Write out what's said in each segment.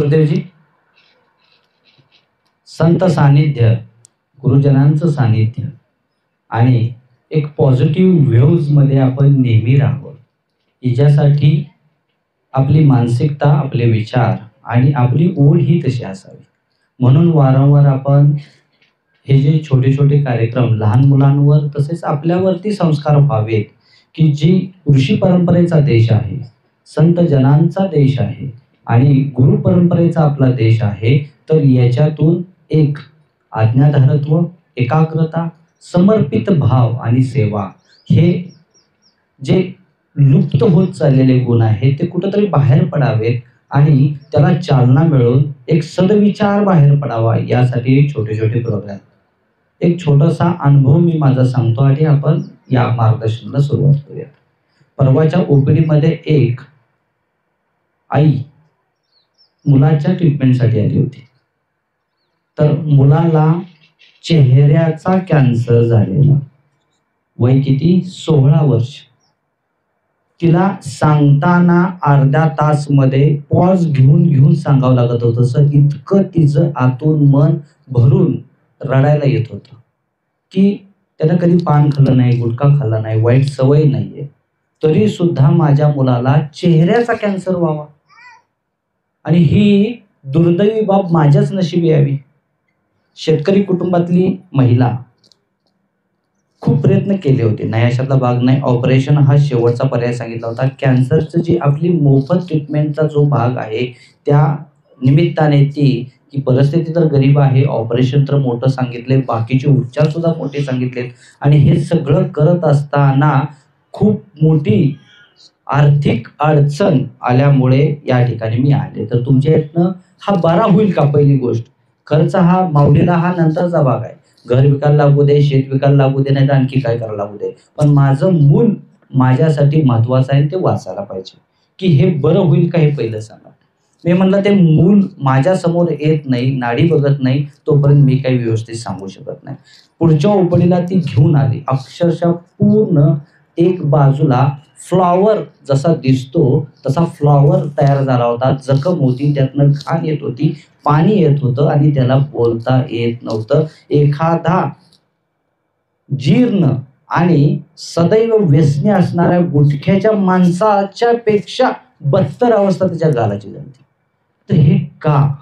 गुरुदेवजी. संत सानिध्य, गुरुजनांचं सानिध्य आणि एक पॉझिटिव्ह व्ह्यूज मध्ये आपण नेहमी राहावं, हिच्यासाठी आपली मानसिकता, आपले विचार आणि आपली ओढ ही तशी असावी. म्हणून वारंवार आपण हे जे छोटे छोटे कार्यक्रम लहान मुलांवर तसेच आपल्यावरती संस्कार व्हावेत, की जी ऋषी परंपरेचा देश आहे, संत जनांचा देश आहे आणि गुरु परंपरेचा आपला देश आहे, तर याच्यातून एक आज्ञाधारत्व, एकाग्रता, समर्पित भाव आणि सेवा हे जे लुप्त होत चाललेले गुण आहेत ते कुठंतरी बाहेर पडावेत आणि त्याला चालना मिळून एक सदविचार बाहेर पडावा, यासाठी छोटे छोटे प्रोग्राम. एक छोटासा अनुभव मी माझा सांगतो आणि आपण या मार्गदर्शनाला सुरुवात करूया. परवाच्या ओपीडी मध्ये एक आई मुलाच्या ट्रीटमेंटसाठी आली होती. तर मुलाला चेहऱ्याचा कॅन्सर झालेला, वय किती, 16 वर्ष. तिला सांगताना अर्ध्या तास मध्ये पॉज घेऊन घेऊन सांगावं लागत होतं. इतकं तिचं आतून मन भरून रडायला येत होतं की त्यानं कधी पान खाल्लं नाही, गुटखा खाल्ला नाही, वाईट सवय नाहीये, तरी सुद्धा माझ्या मुलाला चेहऱ्याचा कॅन्सर व्हावा. आणि ही दुर्दैवी बाब माझ्याच नशिबी यावी. शेतकरी कुटुंबातली महिला, खूप प्रयत्न केले होते, नाही अशातला भाग नाही. ऑपरेशन हा शेवटचा पर्याय सांगितला होता. कॅन्सरचं जी आपली मोफत ट्रीटमेंटचा जो भाग आहे त्या निमित्ताने ती की परिस्थिती तर गरीब आहे, ऑपरेशन तर मोठं सांगितले, बाकीचे उपचार सुद्धा मोठे सांगितलेत आणि हे सगळं करत असताना खूप मोठी आर्थिक अडचण आल्यामुळे या ठिकाणी मी आले. तर तुमच्या इथनं हा बरा होईल का? पहिली गोष्ट, खर्च हा माऊलीला हा नंतरचा भाग आहे. घर विकायला लागू दे, शेत विकायला लागू दे, नाही तर आणखी काय करायला लागू दे, पण माझं मूल माझ्यासाठी महत्वाचं आहे, ते वाचायला पाहिजे. की हे बरं होईल का हे पहिलं सांगा. मी म्हणलं ते मूल माझ्या समोर येत नाही, नाडी बघत नाही, तोपर्यंत मी काही व्यवस्थित सांगू शकत नाही. पुढच्या ओपणीला ती घेऊन आली. अक्षरशः पूर्ण एक बाजूला फ्लॉवर जसा दिसतो तसा फ्लॉवर तयार झाला होता. जखम होती, त्यातनं घाण येत होती, पाणी येत होतं आणि त्याला बोलता येत नव्हतं. एखादा जीर्ण आणि सदैव व्यसनी असणाऱ्या गुटख्याच्या माणसाच्या पेक्षा बदतर अवस्था त्याच्या गालाची झाली. तर हे का?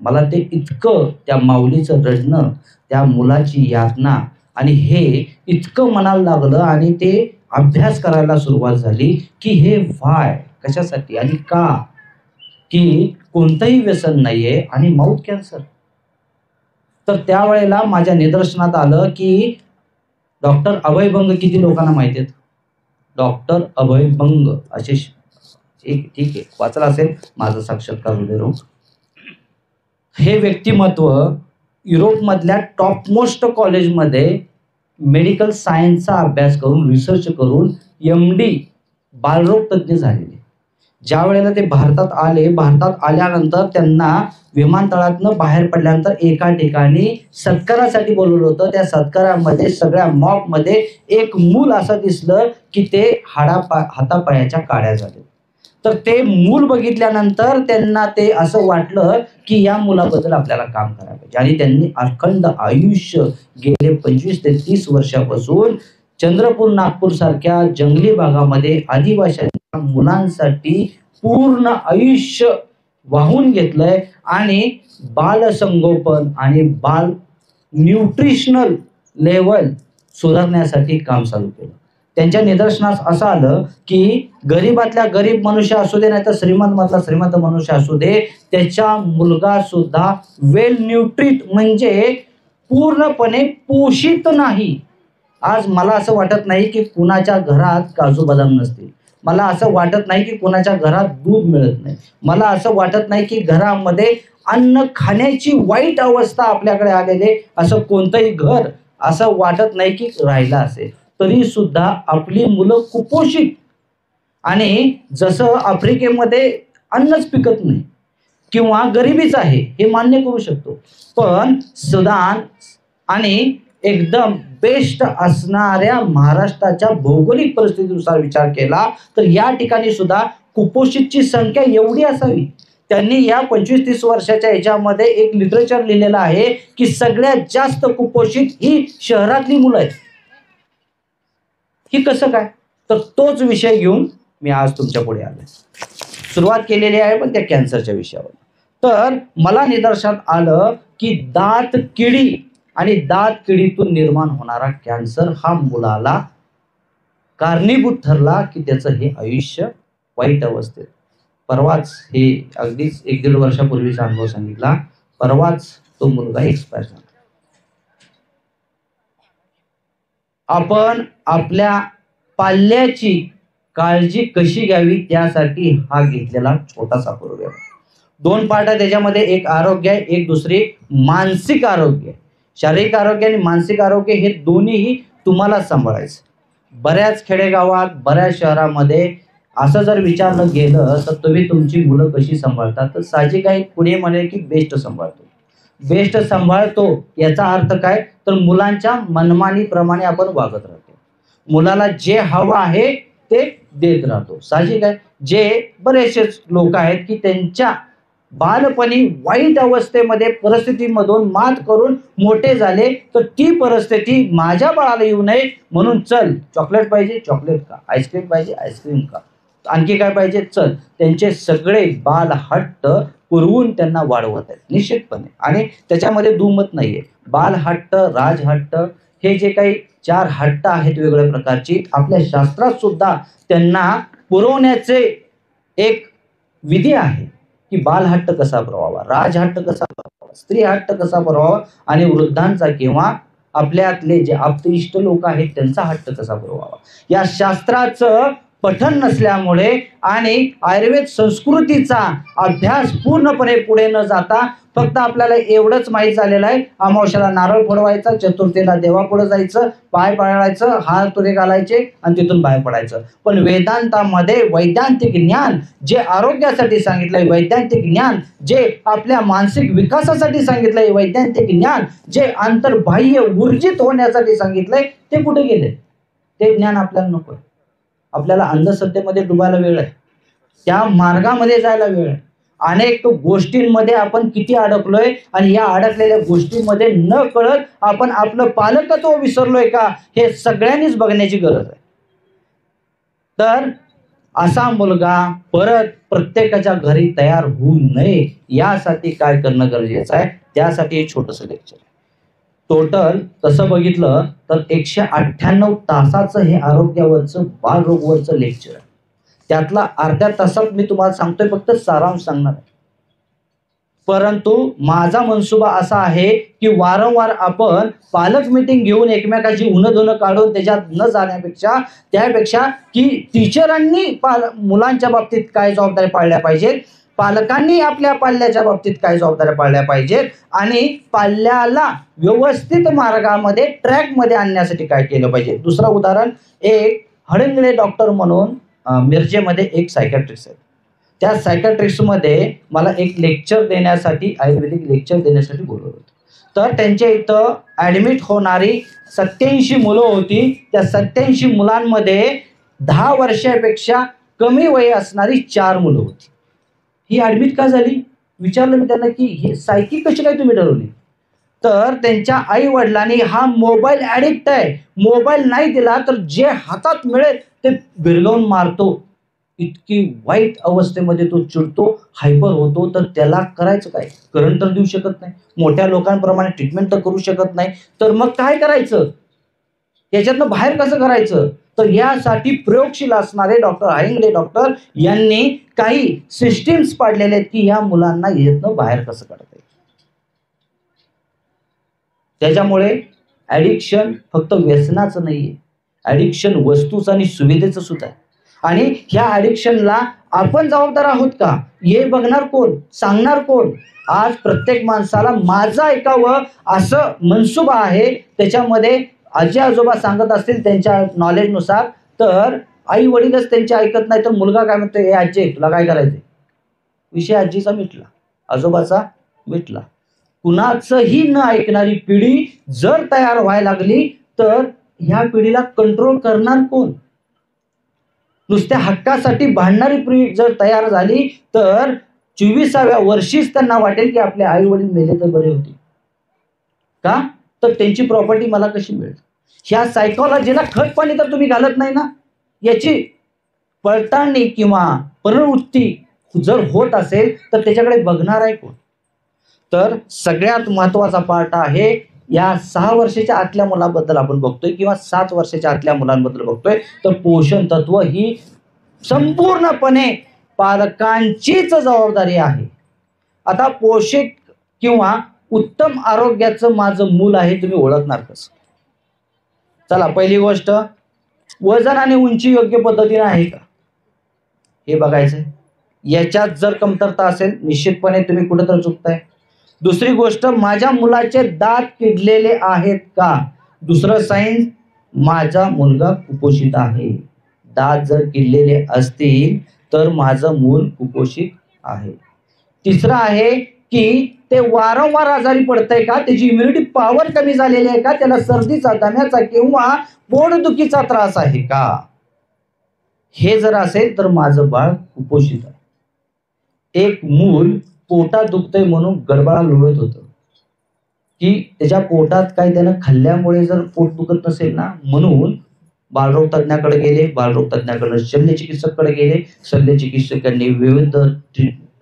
मला ते इतकं त्या माऊलीचं रडणं, त्या मुलाची यातना आणि हे इतकं मनाला लागलं आणि ते अभ्यास करायला सुरुवात झाली की हे व्हाय, कशासाठी आणि का, की कोणतंही व्यसन नाहीये आणि माउथ कॅन्सर. तर त्यावेळेला माझ्या निदर्शनात आलं की डॉक्टर अभय बंग किती लोकांना माहिती आहेत? डॉक्टर अभय बंग असे ठीक आहे, वाचला असेल, माझा साक्षात्कार हृदयरोग. हे व्यक्तिमत्व युरोपमधल्या टॉपमोस्ट कॉलेजमध्ये मेडिकल सायन्सचा अभ्यास करून, रिसर्च करून MD बालरोग तज्ज्ञ झालेले. ज्या वेळेला ते भारतात आले, भारतात आल्यानंतर त्यांना विमानतळातनं बाहेर पडल्यानंतर एका ठिकाणी सत्कारासाठी बोलवलं होतं. त्या सत्कारामध्ये सगळ्या मॉबमध्ये एक मूल असं दिसलं की ते हातापायाच्या काड्या झाले. तर ते मूल बघितल्यानंतर त्यांना ते असं वाटलं की या मुलाबद्दल आपल्याला काम करायला पाहिजे आणि त्यांनी अखंड आयुष्य गेले 25 ते 30 वर्षापासून चंद्रपूर, नागपूर सारख्या जंगली भागामध्ये आदिवासी मुलांसाठी पूर्ण आयुष्य वाहून घेतलंय आणि बालसंगोपन आणि बाल न्यूट्रिशनल लेवल सुधारण्यासाठी काम चालू केलं. त्यांच्या निदर्शनास असं आलं की गरीबातल्या गरीब मनुष्य असू दे, नाही तर श्रीमंत मधला श्रीमंत मनुष्य असू दे, त्याच्या मुलगा सुद्धा वेल न्यूट्रिट म्हणजे पूर्णपणे पोषित नाही. आज मला असं वाटत नाही की कुणाच्या घरात काजू बदाम नसतील, मला असं वाटत नाही की कुणाच्या घरात दूध मिळत नाही, मला असं वाटत नाही की घरामध्ये अन्न खाण्याची वाईट अवस्था आपल्याकडे आलेले असं कोणतंही घर असं वाटत नाही की राहिलं असेल. तरी सुद्धा आपली मुलं कुपोषित आणि जसं आफ्रिकेमध्ये अन्नच पिकत नाही किंवा गरिबीच आहे हे मान्य करू शकतो, पण सुदान आणि एकदम बेस्ट असणाऱ्या महाराष्ट्राच्या भौगोलिक परिस्थितीनुसार विचार केला तर या ठिकाणी सुद्धा कुपोषितची संख्या एवढी असावी. त्यांनी या 25-30 वर्षाच्या ह्याच्यामध्ये एक लिटरेचर लिहिलेलं आहे की सगळ्यात जास्त कुपोषित ही शहरातली मुलं आहेत. ही कसं काय? तर तोच विषय घेऊन मी आज तुमच्या पुढे आलो. सुरुवात केलेली आहे पण त्या कॅन्सरच्या विषयावर. तर मला निदर्शनात आलं की दात किडी आणि दात किडीतून निर्माण होणारा कॅन्सर हा मुलाला कारणीभूत ठरला की त्याचं हे आयुष्य वाईट अवस्थेत. परवाच हे अगदीच 1-1.5 वर्षापूर्वीचा अनुभव सांगितला. परवाच तो मुलगा एक्सपायर झाला. आपण आपल्या पाल्याची काळजी कशी घ्यावी त्यासाठी हा घेतलेला छोटासा प्रोग्राम. 2 पार्ट आहे त्याच्यामध्ये. एक आरोग्य आहे, एक दुसरी मानसिक आरोग्य. शारीरिक आरोग्य आणि मानसिक आरोग्य हे दोन्हीही तुम्हालाच सांभाळायचं. बऱ्याच खेडेगावात, बऱ्याच शहरामध्ये असं जर विचारलं गेलं तर तुम्ही तुमची मुलं कशी सांभाळतात, तर साहजिक आहे कुणी म्हणेल की बेस्ट सांभाळतो. बेस्ट सांभाळतो याचा अर्थ काय, तर मुलांच्या मनमानीप्रमाणे आपण वागत राहतो. मुलाला जे हवं आहे ते देत राहतो. साहजिक आहे. जे बरेचसे लोक आहेत की त्यांच्या बालपणी वाईट अवस्थेमध्ये परिस्थितीमधून मात करून मोठे झाले, तर ती परिस्थिती माझ्या बाळाला येऊ नये म्हणून चल चॉकलेट पाहिजे चॉकलेट खा, आईस्क्रीम पाहिजे आईस्क्रीम खा, आणखी काय पाहिजे चल. त्यांचे सगळे बाल हट्ट पुरवून त्यांना वाढवत आहेत निश्चितपणे. आणि त्याच्यामध्ये दुमत नाहीये. बाल हट्ट, राज हट्ट हे जे काही 4 हट्ट आहेत वेगवेगळ्या प्रकारची, आपल्या शास्त्रात सुद्धा त्यांना पुरवण्याचे एक विधी आहे की बाल हट्ट कसा पुरवावा, राज हट्ट कसा पुरवावा, स्त्री हट्ट कसा पुरवावा आणि वृद्धांचा किंवा आपल्यातले जे आप्तेष्ट लोक आहेत त्यांचा हट्ट कसा पुरवावा. या शास्त्राचं पठन नसल्यामुळे आणि आयुर्वेद संस्कृतीचा अभ्यास पूर्णपणे पुढे न जाता फक्त आपल्याला एवढंच माहीत झालेलं आहे, अमावस्याला नारळ फोडवायचा, चतुर्थीला देवापुढे जायचं, पाय पडायचं, हार तुरे घालायचे आणि तिथून बाहेर पडायचं. पण वेदांतामध्ये वैज्ञानिक ज्ञान जे आरोग्यासाठी सांगितलंय, वैज्ञानिक ज्ञान जे आपल्या मानसिक विकासासाठी सांगितलंय, वैज्ञानिक ज्ञान जे अंतर्बाह्य ऊर्जित होण्यासाठी सांगितलंय, ते कुठे गेले? ते ज्ञान आपल्याला नको. आपल्याला अंधश्रद्धेमध्ये डुबायला वेळ आहे, त्या मार्गामध्ये जायला वेळ आहे. अनेक गोष्टींमध्ये आपण किती अडकलोय आणि या अडकलेल्या गोष्टींमध्ये न कळत आपण आपलं पालकत्व विसरलोय का, हे सगळ्यांनीच बघण्याची गरज आहे. तर असा मुलगा परत प्रत्येकाच्या घरी तयार होऊ नये यासाठी काय करणं गरजेचं आहे, त्यासाठी हे छोटंसं लेक्चर आहे. टोटल तसं बघितलं तर 198 तासाचं हे आरोग्यावरचं बालरोगवरचं लेक्चर आहे. त्यातला अर्ध्या तासात मी तुम्हाला सांगतोय, फक्त सारांश सांगणार आहे. परंतु माझा मनसुबा असा आहे की वारंवार आपण पालक मीटिंग घेऊन एकमेकाची उन्हं काढून त्याच्यात न जाण्यापेक्षा त्यापेक्षा की टीचरांनी मुलांच्या बाबतीत काय जबाबदारी पाळल्या पाहिजेत, पालकांनी आपल्या पाल्याच्या बाबतीत काय जबाबदाऱ्या पाळल्या पाहिजेत आणि पाल्याला व्यवस्थित मार्गामध्ये ट्रॅकमध्ये आणण्यासाठी काय केलं पाहिजे. दुसरं उदाहरण, एक हडंगळे डॉक्टर म्हणून मिरजेमध्ये एक सायकॅट्रिस्ट आहे. त्या सायकॅट्रिस्टमध्ये मला एक लेक्चर देण्यासाठी, आयुर्वेदिक लेक्चर देण्यासाठी बोलवलं होतं. तर त्यांच्या इथं ॲडमिट होणारी 87 मुलं होती. त्या 87 मुलांमध्ये 10 वर्षापेक्षा कमी वय असणारी 4 मुलं होती. ही ॲडमिट का झाली विचारलं मी त्यांना की हे सायकी कशी काय तुम्ही ठरवली. तर त्यांच्या आई वडिलांनी हा मोबाईल ॲडिक्ट आहे, मोबाईल नाही दिला तर जे हातात मिळेल ते भिरगवून मारतो, इतकी वाईट अवस्थेमध्ये तो चिडतो, हायपर होतो. तर त्याला करायचं काय, करंट तर देऊ शकत नाही, मोठ्या लोकांप्रमाणे ट्रीटमेंट तर करू शकत नाही, तर मग काय करायचं, याच्यातनं बाहेर कसं करायचं. तर यासाठी प्रयोगशील असणारे डॉक्टर हळिंगळे डॉक्टर यांनी काही सिस्टीम्स पाडलेले आहेत की या मुलांना यातनं बाहेर कसं काढता येईल. त्याच्यामुळे ॲडिक्शन फक्त व्यसनाचं नाहीये, ॲडिक्शन वस्तूचं आणि सुविधेचं सुद्धा आहे. आणि ह्या ॲडिक्शनला आपण जबाबदार आहोत का, हे बघणार कोण, सांगणार कोण. आज प्रत्येक माणसाला माझं ऐकावं असं मनसुबा आहे. त्याच्यामध्ये आजी आजोबा सांगत असतील त्यांच्या नॉलेजनुसार, तर आई वडीलच त्यांचे ऐकत नाही, तर मुलगा काय म्हणतो, हे आजी तुला काय करायचंय. विषय आजीचा मिटला, आजोबाचा मिटला. कुणाचंही न ऐकणारी पिढी जर तयार व्हायला लागली तर ह्या पिढीला कंट्रोल करणार कोण. नुसत्या हक्कासाठी भांडणारी पिढी जर तयार झाली तर 24व्या वर्षीच त्यांना वाटेल की आपले आई वडील मेले तर बरे होते का, तर त्यांची प्रॉपर्टी मला कशी मिळेल. ह्या सायकॉलॉजीला खत पाणी तर तुम्ही घालत नाही ना. याची पडताळणी किंवा पुनरावृत्ती जर होत असेल तर त्याच्याकडे बघणार आहे कोण. तर सगळ्यात महत्वाचा पार्ट आहे या 6 वर्षाच्या आतल्या मुलाबद्दल आपण बघतोय किंवा 7 वर्षाच्या आतल्या मुलांबद्दल बघतोय, तर पोषण तत्व ही संपूर्णपणे पालकांचीच जबाबदारी आहे. आता पोषक किंवा उत्तम आरोग्याचं माझं मूल आहे तुम्ही ओळखणार कसं. चला पहिली गोष्ट, वजन आणि उंची योग्य पद्धतीने आहे का हे बघायचंय. याच्यात जर कमतरता असेल निश्चितपणे तुम्ही कुठेतरी चुकताय. दुसरी गोष्ट, माझ्या मुलाचे दात किडलेले आहेत का. दुसरं साईन, माझा मुलगा कुपोषित आहे. दात जर किडलेले असतील तर माझं मूल कुपोषित आहे. तिसरं आहे की ते वारंवार आजारी पडतंय का, त्याची इम्युनिटी पॉवर कमी झालेली आहे का, त्याला सर्दीचा, दम्याचा किंवा पोटदुखीचा त्रास आहे का. हे जर असेल तर माझं बाळ कुपोषित आहे. एक मूल पोटात दुखतंय म्हणून गडबडा लोळत होतं की त्याच्या पोटात काही त्यानं खाल्ल्यामुळे जर पोट दुखत नसेल ना, म्हणून बालरोग तज्ञाकडे गेले, बालरोग तज्ञाकडे शल्य चिकित्सकाकडे गेले, शल्य चिकित्सकांनी विविध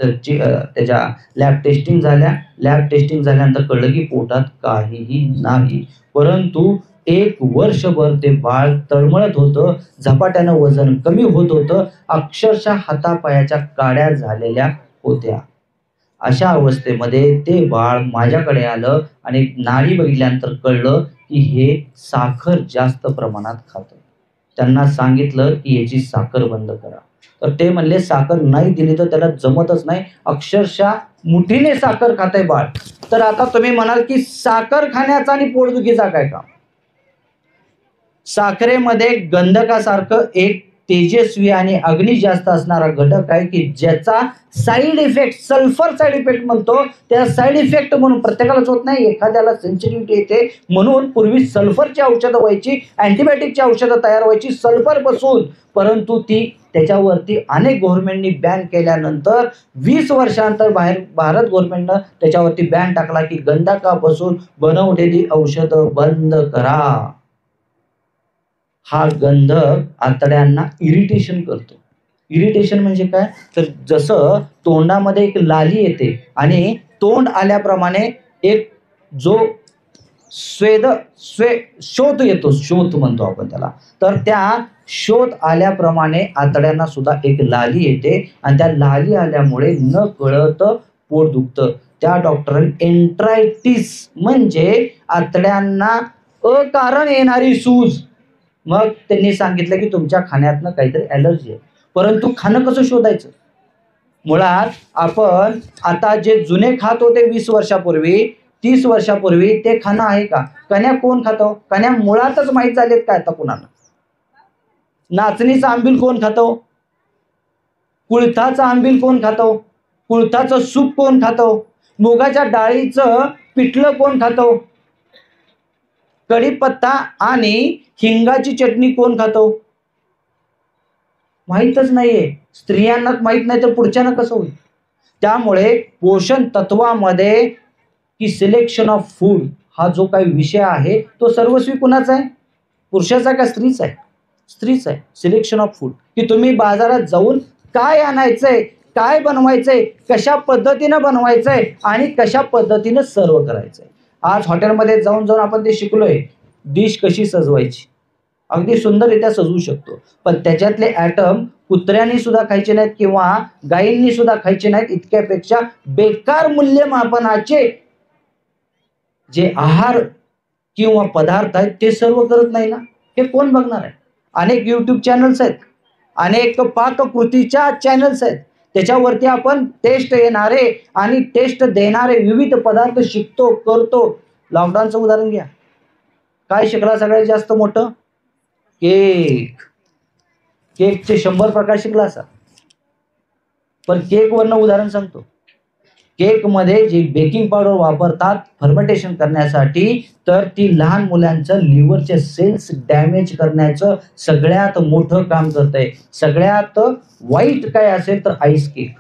त्याच्या लॅब टेस्टिंग झाल्या. लॅब टेस्टिंग झाल्यानंतर कळलं की पोटात काहीही नाही, परंतु 1 वर्षभर ते बाळ तळमळत होतं, झपाट्यानं वजन कमी होत होतं, अक्षरशः हातापायाच्या काड्या झालेल्या होत्या. अशा अवस्थेमध्ये ते बाळ माझ्याकडे आलं आणि नाडी बघितल्यानंतर कळलं की हे साखर जास्त प्रमाणात खातं. त्यांना सांगितलं की याची साखर बंद करा. तर ते म्हणले साखर नाही दिली तर त्याला जमतच नाही, अक्षरशः मुठीने साखर खातंय बाळ. तर आता तुम्ही म्हणाल की साखर खाण्याचा आणि पोटदुखीचा काय काम. साखरेमध्ये गंधकासारखं एक तेजस्वी आणि अग्नी जास्त असणारा घटक आहे की ज्याचा side effect, sulphur side effect म्हणतो, त्या साईड इफेक्ट म्हणून प्रत्येकालाच होत नाही, एखाद्याला सेन्सिटिव्हिटी येते. म्हणून पूर्वी सल्फरची औषधं व्हायची, अँटीबायोटिकची औषधं तयार व्हायची सल्फर बसून, परंतु ती त्याच्यावरती अनेक गव्हर्नमेंटनी बॅन केल्यानंतर 20 वर्षानंतर भारत गव्हर्नमेंटनं त्याच्यावरती बॅन टाकला की गंधकापासून बनवलेली औषधं बंद करा. हा गंधक आतड्यांना इरिटेशन करतो. इरिटेशन म्हणजे काय, तर जसं तोंडामध्ये एक लाली येते आणि तोंड आल्याप्रमाणे एक जो शोथ येतो, शोथ म्हणतो आपण त्याला, तर त्या शोथ आल्याप्रमाणे आतड्यांना सुद्धा एक लाली येते आणि त्या लाली आल्यामुळे न कळत पोट दुखतं. त्या डॉक्टरांनी एंट्रायटिस म्हणजे आतड्यांना अकारण येणारी सूज, मग त्यांनी सांगितलं की तुमच्या खाण्यातनं काहीतरी ॲलर्जी आहे. परंतु खाणं कसं शोधायचं. मुळात आपण आता जे जुने खात होते 20 वर्षापूर्वी, 30 वर्षापूर्वी, ते खाणं आहे का. कण्या कोण खातो, कण्या मुळातच माहीत झालेत काय आता कुणाला. नाचणीचं आंबील कोण खातो, कुळथाचं आंबील कोण खातो, कुळथाचं सूप कोण खातो, मुगाच्या डाळीचं पिठलं कोण खातो, कढीपत्ता आणि हिंगाची चटणी कोण खातो, माहीतच नाहीये. स्त्रियांना माहीत नाही तर पुढच्यानं कसं होईल. त्यामुळे पोषण तत्वामध्ये की सिलेक्शन ऑफ फूड हा जो काही विषय आहे तो सर्वस्वी कुणाचा आहे, पुरुषाचा का स्त्रीचा आहे, स्त्रीचा आहे. सिलेक्शन ऑफ फूड की तुम्ही बाजारात जाऊन काय आणायचंय, काय बनवायचंय, कशा पद्धतीनं बनवायचंय आणि कशा पद्धतीनं सर्व करायचंय. आज हॉटेलमध्ये जाऊन जाऊन आपण ते शिकलोय, डिश कशी सजवायची, अगदी सुंदररित्या सजवू शकतो, पण त्याच्यातले ॲटम कुत्र्यांनी सुद्धा खायचे नाहीत किंवा गायींनी सुद्धा खायचे नाहीत. इतक्यापेक्षा बेकार मूल्यमापनाचे जे आहार किंवा पदार्थ आहेत ते सर्व करत नाही ना, हे कोण बघणार आहे. अनेक यूट्यूब चॅनल्स आहेत, अनेक पाककृतीच्या चॅनल्स आहेत, त्याच्यावरती आपण टेस्ट येणारे आणि टेस्ट देणारे विविध पदार्थ शिकतो, करतो. लॉकडाऊनचं उदाहरण घ्या, काय शिकला सगळ्यात जास्त मोठं, केक. केकचे 100 प्रकार शिकला असा, पण केकवरनं उदाहरण सांगतो. केकमध्ये जी बेकिंग पावडर वापरतात फर्मेंटेशन करण्यासाठी, तर ती लहान मुलांचं लिव्हरचे सेल्स डॅमेज करण्याचं सगळ्यात मोठं काम करतंय. सगळ्यात वाईट काय असेल तर आईस केक.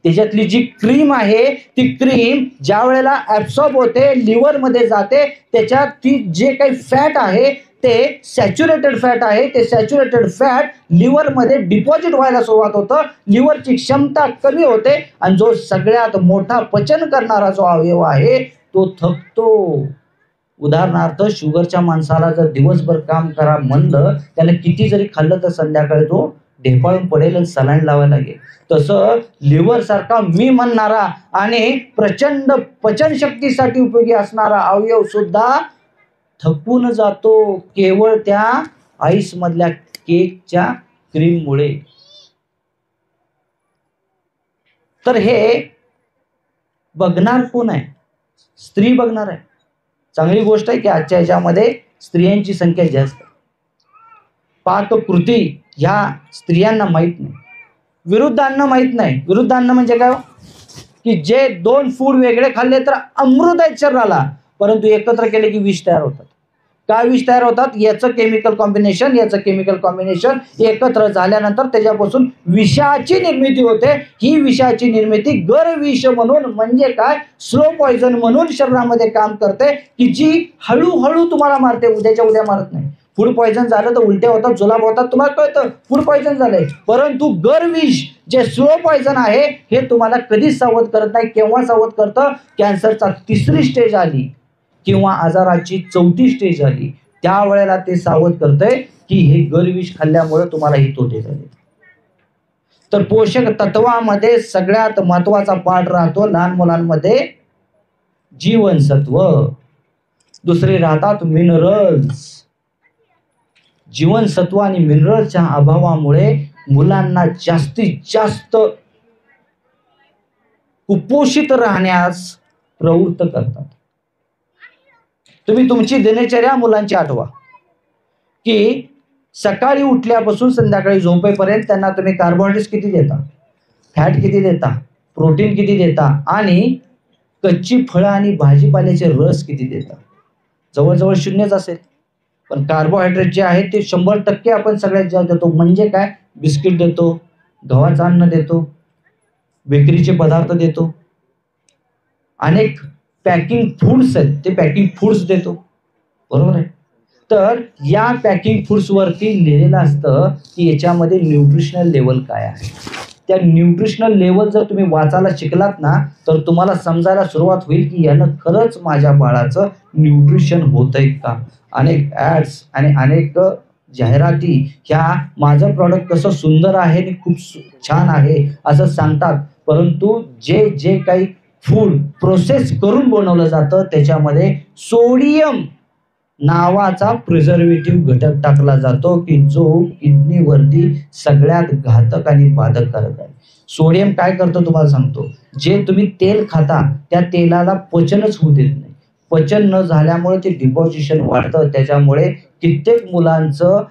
त्याच्यातली जी क्रीम आहे ती क्रीम ज्या वेळेला ऍब्सॉर्ब होते, लिव्हरमध्ये जाते, त्याच्यात ती जे काही फॅट आहे ते सॅच्युरेटेड फॅट आहे, ते सॅच्युरेटेड फॅट लिव्हरमध्ये डिपॉझिट व्हायला सुरुवात होतं, लिव्हरची क्षमता कमी होते आणि जो सगळ्यात मोठा पचन करणारा जो अवयव आहे तो थकतो. उदाहरणार्थ शुगरच्या माणसाला जर दिवसभर काम करा म्हणलं, त्याला किती जरी खाल्लं तर संध्याकाळी तो ढेपाळून पडेल आणि सलाईन लावायला लागेल. तसं लिव्हर सारखा मी म्हणणारा आणि प्रचंड पचनशक्तीसाठी उपयोगी असणारा अवयव सुद्धा थकून जातो केवळ त्या आईस मधल्या केकच्या क्रीममुळे. तर हे बघणार कोण आहे? स्त्री बघणार आहे. चांगली गोष्ट आहे की आजच्या ह्याच्यामध्ये स्त्रियांची संख्या जास्त. पाककृती ह्या स्त्रियांना माहीत नाही. विरुद्धान्न माहीत नाही. विरुद्धान्न म्हणजे काय? की जे दोन फूड वेगळे खाल्ले तर अमृत आहेत शरीराला, परंतु एकत्र केले की विष तयार होतात. काय विष तयार होतात? याचं केमिकल कॉम्बिनेशन, याचं केमिकल कॉम्बिनेशन एकत्र झाल्यानंतर त्याच्यापासून विषाची निर्मिती होते. ही विषाची निर्मिती गरविष म्हणून, म्हणजे काय, स्लो पॉइझन म्हणून शरीरामध्ये काम करते, की जी हळूहळू तुम्हाला मारते, उद्याच्या उद्या मारत नाही. फूड पॉइझन झालं तर उलट्या होतात, जुलाब होतात, तुम्हाला कळतं फूड पॉइझन झालंय. परंतु गरविष जे स्लो पॉइझन आहे हे तुम्हाला कधीच सावध करत नाही. केव्हा सावध करतं? कॅन्सरचा 3री स्टेज आली किंवा आजाराची 4थी स्टेज आली, त्यावेळेला ते सावध करतंय की हे गरविष खाल्ल्यामुळे तुम्हाला ही तोटे झाले. तर पोषक तत्वामध्ये सगळ्यात महत्वाचा पार्ट राहतो लहान मुलांमध्ये जीवनसत्व. दुसरे राहतात मिनरल्स. जीवनसत्व आणि मिनरलच्या अभावामुळे मुलांना जास्तीत जास्त कुपोषित राहण्यास प्रवृत्त करतात. तुम्ही तुमची दिनचर्या मुलांची आठवा की सकाळी उठल्यापासून संध्याकाळी झोपेपर्यंत त्यांना तुम्ही कार्बोहायड्रेट्स किती देता, फॅट किती देता, प्रोटीन किती देता आणि कच्ची फळं आणि भाजीपाल्याचे रस किती देता. जवळजवळ शून्यच असेल. पण कार्बोहायड्रेट जे आहे ते 100% आपण सगळ्यात जास्त देतो. म्हणजे काय? बिस्किट देतो, गव्हाचं अन्न देतो, बेकरीचे पदार्थ देतो, अनेक पॅकिंग फूड्स आहेत ते पॅकिंग फूड्स देतो. बरोबर आहे. तर या पॅकिंग फूड्स वरती लिहिलेलं असतं की याच्यामध्ये न्यूट्रिशनल लेवल काय आहे. त्या न्यूट्रिशनल लेवल जर तुम्ही वाचायला शिकलात ना तर तुम्हाला समजायला सुरुवात होईल की यानं खरंच माझ्या बाळाचं न्यूट्रिशन होतंय का. अनेक ॲड्स आणि अनेक जाहिराती ह्या माझं प्रॉडक्ट कसं सुंदर आहे आणि खूप छान आहे असं सांगतात, परंतु जे जे काही फूड प्रोसेस करून बनवलं जातं त्याच्यामध्ये सोडियम नावाचा प्रिझर्वेटिव्ह घटक टाकला जातो की जो किडनीवरती सगळ्यात घातक आणि बाधककारक आहे. सोडियम काय करतो तुम्हाला सांगतो. जे तुम्ही तेल खाता त्या तेलाला पचनच होऊ देत नाही. पचन न झाल्यामुळे ते डिपॉझिशन वाढतं. त्याच्यामुळे कित्येक मुलांचं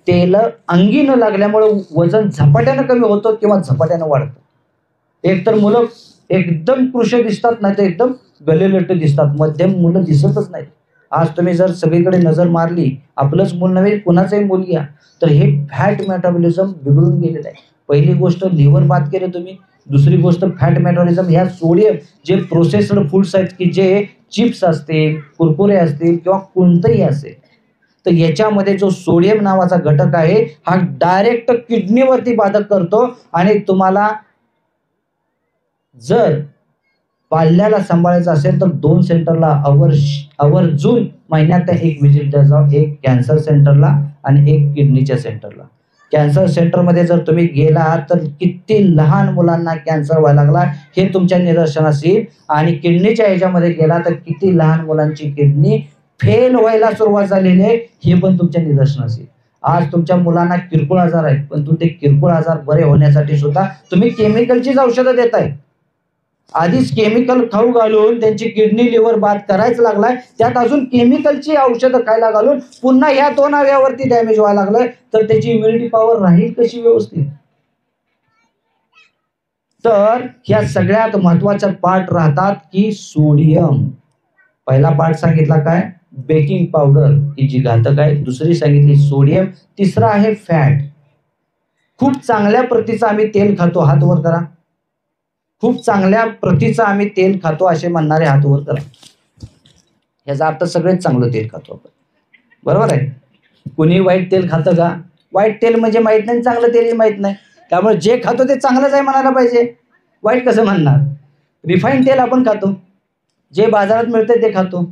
तेल अंगी न लागल्यामुळे वजन झपाट्यानं कमी होतं किंवा झपाट्यानं वाढतं. एकतर मुलं एकदम कृश दिसतात, नाही तर एकदम गलेलट्ट दिसतात. मध्यम मुलं दिसतच नाहीत. आज तुम्ही जर सगळीकडे नजर मारली, आपलंच मूल नव्हे कुणाचंही मूल घ्या, तर हे फॅट मेटाबॉलिझम बिघडून गेलेलं आहे. पहिली गोष्ट लिव्हर बाद केले तुम्ही. दुसरी गोष्ट फॅट मेटाबॉलिझम. ह्या सोडियम जे प्रोसेस्ड फूड्स आहेत की जे चिप्स असतील, कुरकुरे असतील किंवा कोणतंही असेल, तर याच्यामध्ये जो सोडियम नावाचा घटक आहे हा डायरेक्ट किडनीवरती बाधक करतो. आणि तुम्हाला जर पाल्याला सांभाळायचं असेल तर 2 सेंटरला आवर्जून महिन्यात एक व्हिजिट द्या जाऊ. एक कॅन्सर सेंटरला आणि एक किडनीच्या सेंटरला. कॅन्सर सेंटरमध्ये जर तुम्ही गेला तर किती लहान मुलांना कॅन्सर व्हायला लागला हे तुमच्या निदर्शनास येईल. आणि किडनीच्या ह्याच्यामध्ये गेला तर किती लहान मुलांची किडनी फेल व्हायला सुरुवात झालेली आहे हे पण तुमच्या निदर्शनास येईल. आज तुमच्या मुलांना किरकोळ आजार आहेत, पण ते किरकोळ आजार बरे होण्यासाठी सुद्धा तुम्ही केमिकलचीच औषधं देताय. आधीच केमिकल खाऊ घालून त्यांची किडनी लिव्हर बाद करायच लागलाय, त्यात अजून केमिकलची औषधं खायला घालून पुन्हा ह्या 2 अवयवावरती डॅमेज व्हायला लागलाय. तर त्याची इम्युनिटी पॉवर राहील कशी व्यवस्थित. तर ह्या सगळ्यात महत्वाच्या पार्ट राहतात की सोडियम. पहिला पार्ट सांगितला काय? बेकिंग पावडर ही जी घातक आहे. दुसरी सांगितली सोडियम. तिसरा आहे फॅट. खूप चांगल्या प्रतीचं आम्ही तेल खातो. हात वर करा. खूप चांगल्या प्रतीचं आम्ही तेल खातो असे म्हणणारे हात वर करा. याचा अर्थ सगळेच चांगलं तेल खातो आपण, बरोबर आहे. कुणी वाईट तेल खातं का? वाईट तेल म्हणजे माहित नाही, चांगलं तेल माहित नाही. त्यामुळे जे खातो ते चांगलंच आहे म्हणायला पाहिजे, वाईट कसं म्हणणार. रिफाईंड तेल आपण खातो, जे बाजारात मिळतं ते खातो.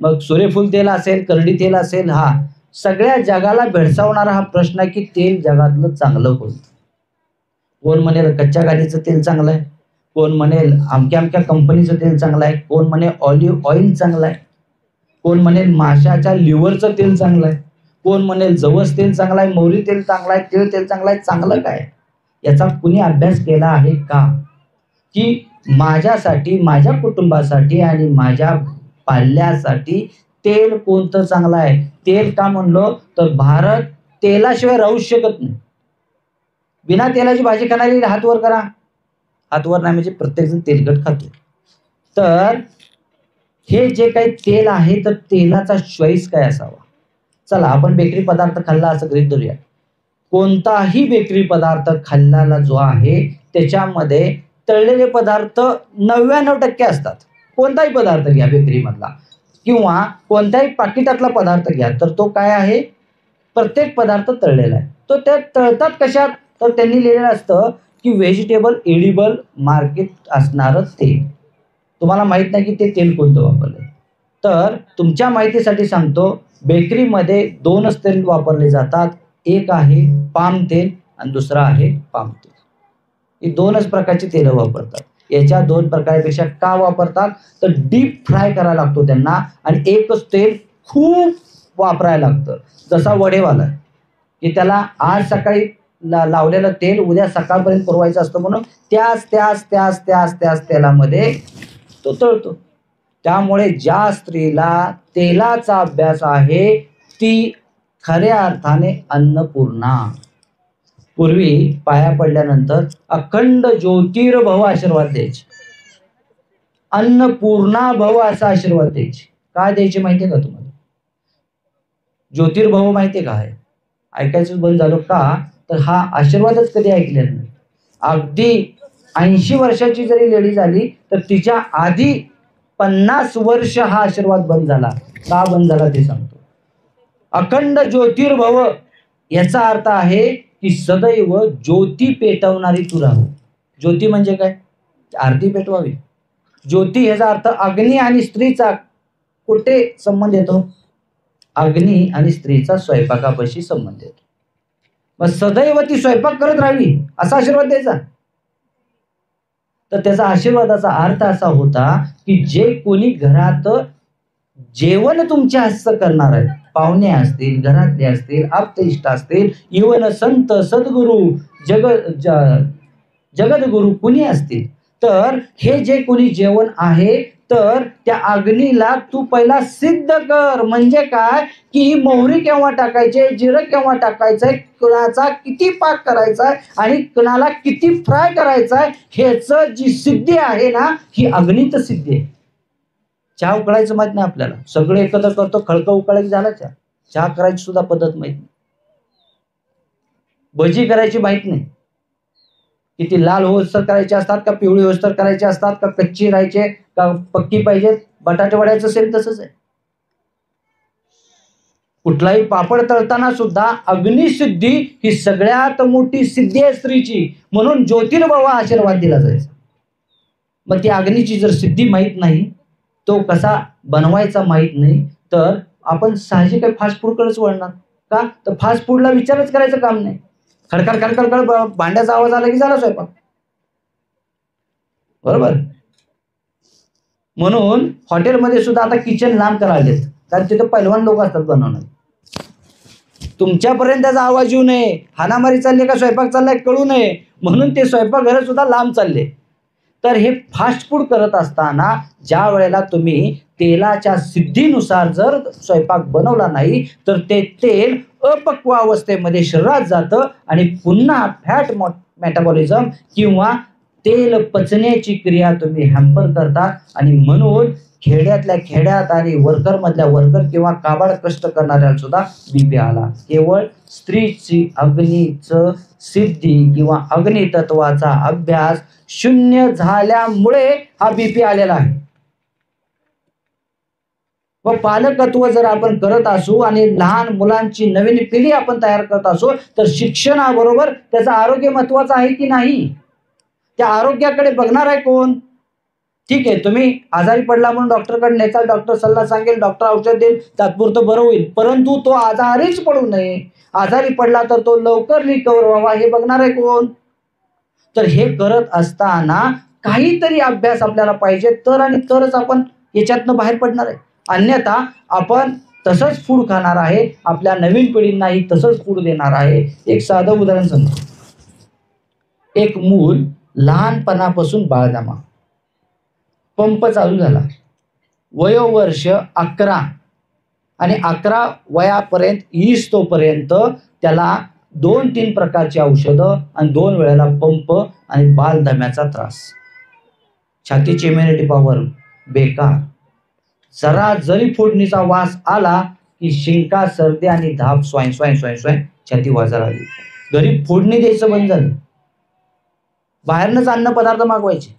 मग सूर्यफूल तेल असेल, करडी तेल असेल, हा सगळ्या जगाला भेडसावणारा हा प्रश्न आहे की तेल जगातलं चांगलं कोणतं. कोण म्हणेल कच्च्या गाडीचं तेल चांगलं आहे, कोण म्हणेल अमक्या अमक्या कंपनीचं तेल चांगलं आहे, कोण म्हणेल ऑलिव्ह ऑइल चांगलं आहे, कोण म्हणेल माशाच्या लिव्हरचं तेल चांगलं आहे, कोण म्हणेल जवस तेल चांगलं आहे, मोहरी तेल चांगलं आहे, तीळ तेल चांगलं आहे. चांगलं काय याचा कुणी अभ्यास केला आहे का? की माझ्यासाठी, माझ्या कुटुंबासाठी आणि माझ्या पाल्यासाठी तेल कोणतं चांगलं आहे. तेल का म्हणलो तर भारत तेलाशिवाय राहू शकत नाही. बिना तेलाची भाजी खाणारी हात वर करा. हात वर नाही म्हणजे प्रत्येकजण तेलकट खातो. तर हे जे काही तेल आहे तर तेलाचा चॉईस काय असावा. चला आपण बेकरी पदार्थ खाल्ला असं गृहीत धरूया. कोणताही बेकरी पदार्थ खाल्ल्याला जो आहे त्याच्यामध्ये तळलेले पदार्थ 99% असतात. कोणताही पदार्थ घ्या बेकरीमधला किंवा कोणत्याही पाकिटातला पदार्थ घ्या तर तो काय आहे, प्रत्येक पदार्थ तळलेला आहे. तो त्या तळतात कशात, तर त्यांनी लिहिलेलं असतं की व्हेजिटेबल एडिबल मार्केट असणारं तेल. तुम्हाला माहित नाही की ते तेल कोणतं वापरलंय. तर तुमच्या माहितीसाठी सांगतो, बेकरीमध्ये 2च तेल वापरले जातात. एक आहे पाम तेल आणि दुसरा आहे पाम तेल. ही 2च प्रकारची तेल वापरतात. याच्या 2 प्रकारापेक्षा का वापरतात तर डीप फ्राय करायला लागतो त्यांना आणि एकच तेल खूप वापरायला लागतं. जसा वडेवाला की त्याला आज सकाळी लावलेलं तेल उद्या सकाळपर्यंत पुरवायचं असतं म्हणून त्याच त्याच त्याच त्याच त्याच तेलामध्ये तो तळतो. त्यामुळे ज्या स्त्रीला तेलाचा अभ्यास आहे ती खऱ्या अर्थाने अन्नपूर्णा. पूर्वी पाया पडल्यानंतर अखंड ज्योतिर्भव आशीर्वाद द्यायचे, अन्नपूर्णा भव असा आशीर्वाद द्यायचे. काय द्यायचे माहितीये का तुम्हाला? ज्योतिर्भव माहितीये का? ऐकायचं बंद झालं का तर हा आशीर्वादच कधी ऐकलेला नाही. अगदी 80 वर्षाची जरी लेडी झाली तर तिच्या आधी 50 वर्ष हा आशीर्वाद बंद झाला. का बंद झाला ते सांगतो. अखंड ज्योतिर्भव याचा अर्थ आहे की सदैव ज्योती पेटवणारी तू राहू. ज्योती म्हणजे काय? आरती पेटवावी. ज्योती याचा अर्थ अग्नी आणि स्त्रीचा कुठे संबंध येतो? अग्नी आणि स्त्रीचा स्वयंपाकापाशी संबंध येतो. मग सदैव ती स्वयंपाक करत राहावी असा आशीर्वाद द्यायचा. तर त्याचा आशीर्वादाचा अर्थ असा होता की जे कोणी घरात जेवण तुमच्या हस्ते करणार आहेत, पाहुणे असतील, घरातले असतील, आप्तेष्ट असतील, इवन संत सद्गुरू जगद्गुरू कुणी असतील, तर हे जे कोणी जेवण आहे तर त्या अग्नीला तू पहिला सिद्ध कर. म्हणजे काय की मोहरी केव्हा टाकायचे, जिरं केव्हा टाकायचंय, कुणाचा किती पाक करायचा आहे आणि कुणाला किती फ्राय करायचा आहे ह्याचं जी सिद्धी आहे ना ही अग्नीत सिद्धी आहे. चहा उकळायचं माहित नाही आपल्याला, सगळे एकत्र करतो, खळकं उकळायचं झाला चहा. चहा करायची सुद्धा पद्धत माहित नाही. भजी करायची माहित नाही, किती लाल होस्तर करायचे असतात का पिवळी होस्तर करायचे असतात का कच्ची राहायचे का पक्की पाहिजे. बटाटे वड्याचं सेम तसंच आहे. कुठलाही पापड तळताना सुद्धा अग्निसिद्धी ही सगळ्यात मोठी सिद्धी आहे स्त्रीची. म्हणून ज्योतिर्भव आशीर्वाद दिला जायचा. मग ती अग्नीची जर सिद्धी माहित नाही, तो कसा बनवायचा माहित नाही, तर आपण साहजिक फास्ट फूडकडेच वळणार. का तर फास्ट फूडला विचारच करायचं काम नाही. खडखड खडखड खड भांड्याचा आवाज आला की झाला स्वयंपाक, बरोबर. म्हणून हॉटेलमध्ये सुद्धा आता किचन लांब करायलेत, कारण तिथे पैलवान लोक असतात बनवणार. तुमच्यापर्यंत त्याचा आवाज येऊ नये, हाणामारी चालली का स्वयंपाक चाललाय कळू नये म्हणून ते स्वयंपाकघर सुद्धा लांब चालले. तर हे फास्ट फूड करत असताना ज्या वेळेला तुम्ही तेलाच्या सिद्धीनुसार जर स्वयंपाक बनवला नाही तर ते तेल अपक्व अवस्थेमध्ये शरीरात जातं आणि पुन्हा फॅट मेटाबॉलिझम किंवा तेल पचण्याची क्रिया तुम्ही हॅम्पर करता. आणि म्हणून खेड्यातल्या खेड्यात आणि वर्कर मधल्या वर्कर किंवा काबाड कष्ट करणाऱ्याला सुद्धा बीपी आला. केवळ स्त्रीची अग्नीचं सिद्धी किंवा अग्नितत्वाचा अभ्यास शून्य झाल्यामुळे हा बीपी आलेला आहे. व पालकत्व जर आपण करत असू आणि लहान मुलांची नवीन पिढी आपण तयार करत असू तर शिक्षणाबरोबर त्याचं आरोग्य महत्वाचं आहे की नाही. त्या आरोग्याकडे बघणार आहे कोण. ठीक आहे, तुम्ही आजारी पडला म्हणून डॉक्टरकडे नेचाल, डॉक्टर सल्ला सांगेल, डॉक्टर औषध देईल, तात्पुरतं बरं होईल, परंतु तो आजारीच पडू नये. आजारी पडला तर तो लवकर रिकवर व्हावा हे बघणार आहे कोण. तर हे करत असताना काहीतरी अभ्यास आपल्याला पाहिजे तर आणि तरच आपण याच्यातनं बाहेर पडणार आहे. अन्यथा आपण तसंच फूड खाणार आहे, आपल्या नवीन पिढींनाही तसंच फूड देणार आहे. एक साधं उदाहरण सांगतो. एक मूल लहानपणापासून बाळदामा, पंप चालू झाला, वयोवर्ष 11 आणि 11 वयापर्यंत तोपर्यंत त्याला 2-3 प्रकारची औषधं आणि 2 वेळेला पंप आणि बालदम्याचा त्रास. छातीची इम्युनिटी पॉवर बेकार. जरा जरी फोडणीचा वास आला की शिंका, सर्दी आणि धाप, स्वाईन स्वाईन स्वाईन स्वाईन छाती वाजायला लागली. घरी फोडणी द्यायचं बंद झालं. बाहेरनंच अन्न पदार्थ मागवायचे.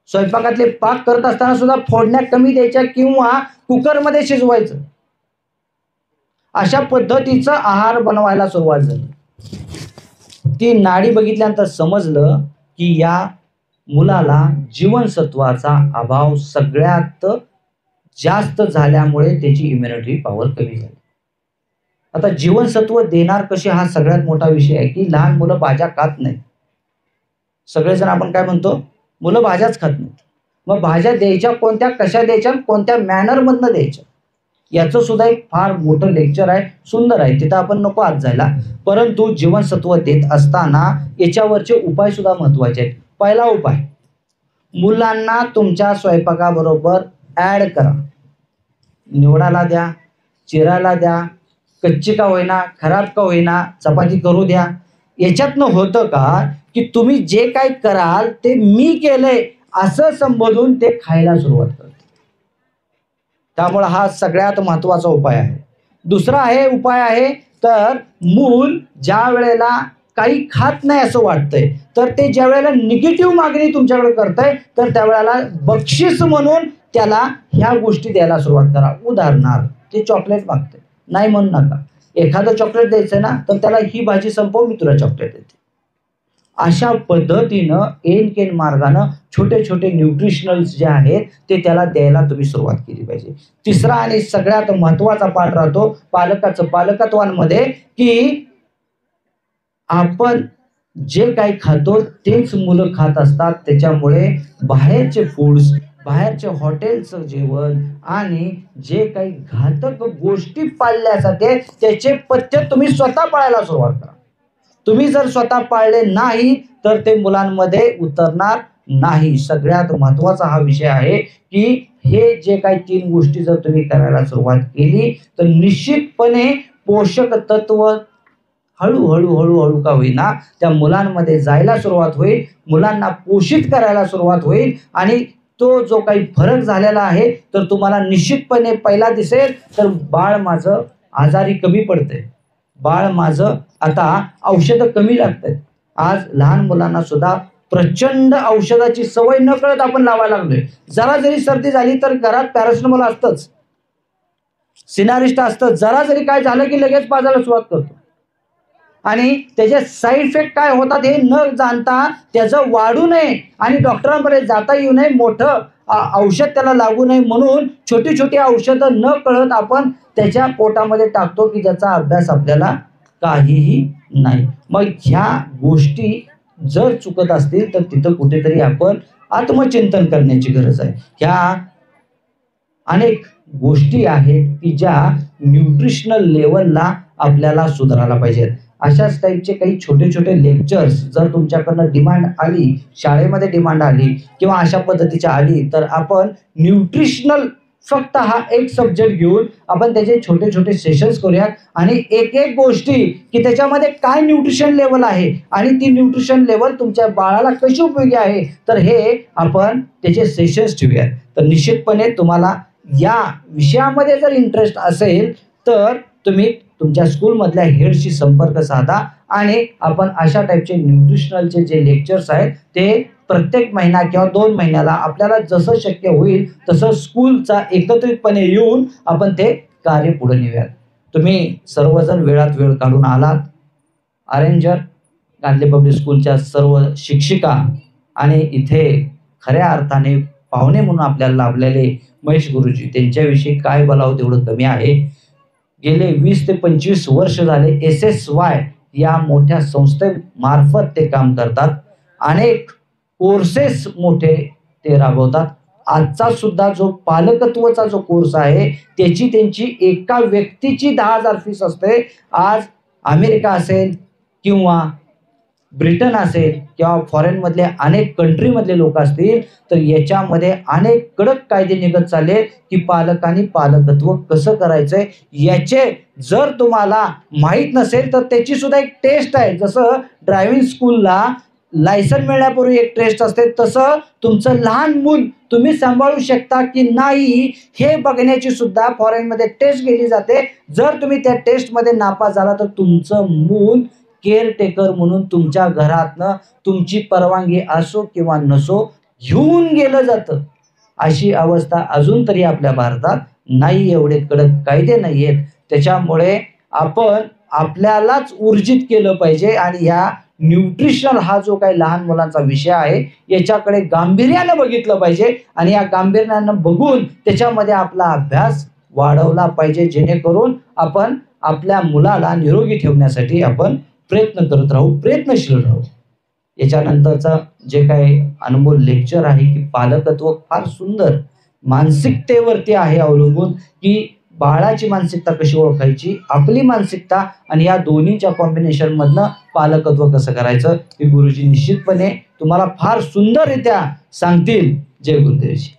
स्वयंपाकातले पाक करत असताना सुद्धा फोडण्या कमी द्यायच्या किंवा कुकरमध्ये शिजवायचं. अशा पद्धतीचा आहार बनवायला सुरुवात झाली. ती नाडी बघितल्यानंतर समजलं की या मुलाला जीवनसत्वाचा अभाव सगळ्यात जास्त झाल्यामुळे त्याची इम्युनिटी पॉवर कमी झाली. आता जीवनसत्व देणार कसे हा सगळ्यात मोठा विषय आहे की लहान मुलं भाज्या खात नाहीत. सगळेजण आपण काय म्हणतो, मुलं भाज्याच खात नाहीत. मग भाज्या द्यायच्या कोणत्या, कशा द्यायच्या, कोणत्या मॅनरमधनं द्यायच्या, याचं सुद्धा एक फार मोठं लेक्चर आहे, सुंदर आहे, तिथं आपण नको आज जायला. परंतु जीवनसत्व देत असताना याच्यावरचे उपाय सुद्धा महत्वाचे आहेत. पहिला उपाय, मुलांना तुमच्या स्वयंपाकाबरोबर ऍड करा. निवडायला द्या, चिरायला द्या, कच्ची का होईना, खराब का होईना, चपाती करू द्या. याच्यातनं होतं का की तुम्ही जे काय कराल ते मी केलंय असं संबोधून ते खायला सुरुवात करते. त्यामुळे हा सगळ्यात महत्वाचा उपाय आहे. दुसरा उपाय आहे तर मूल ज्या वेळेला काही खात नाही असं वाटतंय तर ते ज्या वेळेला निगेटिव्ह मागणी तुमच्याकडे करतंय तर त्यावेळेला बक्षीस म्हणून त्याला ह्या गोष्टी द्यायला सुरुवात करा. उदाहरणार्थ ते चॉकलेट मागते, नाही म्हणू नका. एखादं चॉकलेट द्यायचं ना तर त्याला ही भाजी संपव, मी तुला चॉकलेट देते. अशा पद्धतीनं एन मार्गानं छोटे छोटे न्यूट्रिशनल्स जे आहेत ते त्याला द्यायला तुम्ही सुरुवात केली पाहिजे. तिसरा आणि सगळ्यात महत्वाचा पाठ राहतो पालकत्वांमध्ये की आपण जे काही खातो तेच मुलं खात असतात. त्याच्यामुळे बाहेरचे फूड्स, बाहेरचे हॉटेलचं जेवण आणि जे काही घातक गोष्टी पाळल्यासाठी त्याचे पथ्य तुम्ही स्वतः पाळायला सुरुवात करा. तुम्ही जर स्वतः पाळले नाही तर ते मुलांमध्ये उतरणार नाही. सगळ्यात महत्वाचा हा विषय आहे की हे जे काही 3 गोष्टी जर तुम्ही करायला सुरुवात केली तर निश्चितपणे पोषक तत्व हळूहळू हळूहळू का होईना त्या मुलांमध्ये जायला सुरुवात होईल, मुलांना पोषित करायला सुरुवात होईल आणि तो जो काही फरक झालेला आहे तर तुम्हाला निश्चितपणे पहिला दिसेल तर बाळ माझं आजारी कमी पडतंय, बाळ माझं आता औषधं कमी लागतात. आज लहान मुलांना सुद्धा प्रचंड औषधाची सवय न कळत आपण लावायला लागलोय. जरा जरी सर्दी झाली तर घरात पॅरासिटामॉल असतंच, सिनारिस्ट असतं. जरा जरी काय झालं की लगेच पाजायला सुरुवात करतो आणि त्याचे साईड इफेक्ट काय होतात हे न जाणता त्याचं वाढू नये आणि डॉक्टरांपर्यंत जाता येऊ नये, मोठं औषध त्याला लागू नये म्हणून छोटी छोटी औषधं न कळत आपण त्याच्या पोटामध्ये टाकतो की ज्याचा अभ्यास आपल्याला काहीही नाही. मग ह्या गोष्टी जर चुकत असतील तर तिथं कुठेतरी आपण आत्मचिंतन करण्याची गरज आहे. ह्या अनेक गोष्टी आहेत की ज्या न्यूट्रिशनल लेवलला आपल्याला सुधारायला पाहिजेत. अशाच टाईपचे काही छोटे छोटे लेक्चर्स जर तुमच्याकडनं डिमांड आली, शाळेमध्ये डिमांड आली किंवा अशा पद्धतीची आली तर आपण न्यूट्रिशनल फक्त हा एक सब्जेक्ट घेऊन आपण त्याचे छोटे छोटे सेशन्स करूयात आणि एक एक गोष्टी की त्याच्यामध्ये काय न्यूट्रिशन लेवल आहे आणि ती न्यूट्रिशन लेवल तुमच्या बाळाला कशी उपयोगी आहे, तर हे आपण त्याचे सेशन्स ठेवूयात. तर निश्चितपणे तुम्हाला या विषयामध्ये जर इंटरेस्ट असेल तर तुम्ही तुमच्या स्कूलमधल्या हेडशी संपर्क साधा आणि आपण अशा टाईपचे न्यूट्रिशनलचे जे लेक्चर्स आहेत ते प्रत्येक महिना किंवा 2 महिन्याला आपल्याला जसं शक्य होईल तसं स्कूलचा एकत्रितपणे येऊन आपण ते कार्य पुढे नेऊयात. तुम्ही सर्वजण वेळात वेळ काढून आलात. अरेंजर, गांधी पब्लिक स्कूलच्या सर्व शिक्षिका आणि इथे खऱ्या अर्थाने पाहुणे म्हणून आपल्याला लाभलेले महेश गुरुजी, त्यांच्याविषयी काय बोलावं तेवढं कमी आहे. गेले 20 ते 25 वर्ष झाले SSY या मोठ्या संस्थेमार्फत ते काम करतात. अनेक कोर्सेस मोठे ते राबवतात. आजचा सुद्धा जो पालकत्वाचा जो कोर्स आहे त्याची त्यांची एका व्यक्तीची 10,000 फीस असते. आज अमेरिका असेल किंवा ब्रिटन असेल किंवा फॉरेनमधले अनेक कंट्रीमधले लोक असतील तर याच्यामध्ये अनेक कडक कायदे निघत चालले की पालकांनी पालकत्व कसं करायचंय याचे जर तुम्हाला माहीत नसेल तर त्याची सुद्धा एक टेस्ट आहे. जसं ड्रायव्हिंग स्कूलला लायसन मिळण्यापूर्वी एक टेस्ट असते तसं तुमचं लहान मूल तुम्ही सांभाळू शकता की नाही हे बघण्याची सुद्धा फॉरेनमध्ये टेस्ट घेतली जाते. जर तुम्ही त्या टेस्टमध्ये नापास झाला तर तुमचं मूल केअरटेकर म्हणून तुमच्या घरातनं तुमची परवानगी असो किंवा नसो घेऊन गेलं जातं. अशी अवस्था अजून तरी आपल्या भारतात नाही. एवढे कडक कायदे नाही आहेत. त्याच्यामुळे आपण आपल्यालाच ऊर्जित केलं पाहिजे आणि या न्यूट्रिशन हा जो काही लहान मुलांचा विषय आहे याच्याकडे गांभीर्यानं बघितलं पाहिजे आणि या गांभीर्यानं बघून त्याच्यामध्ये आपला अभ्यास वाढवला पाहिजे जेणेकरून आपण आपल्या मुलाला निरोगी ठेवण्यासाठी आपण प्रयत्न करत राहू, प्रयत्नशील राहू. याच्यानंतरचा जे काही अनमोल लेक्चर आहे की पालकत्व फार सुंदर मानसिकतेवरती आहे अवलंबून की बाळाची मानसिकता कशी ओळखायची, आपली मानसिकता आणि या दोन्हीच्या कॉम्बिनेशन मधनं पालकत्व कसं करायचं हे गुरुजी निश्चितपणे तुम्हाला फार सुंदररित्या सांगतील. जय गुरुदेवजी.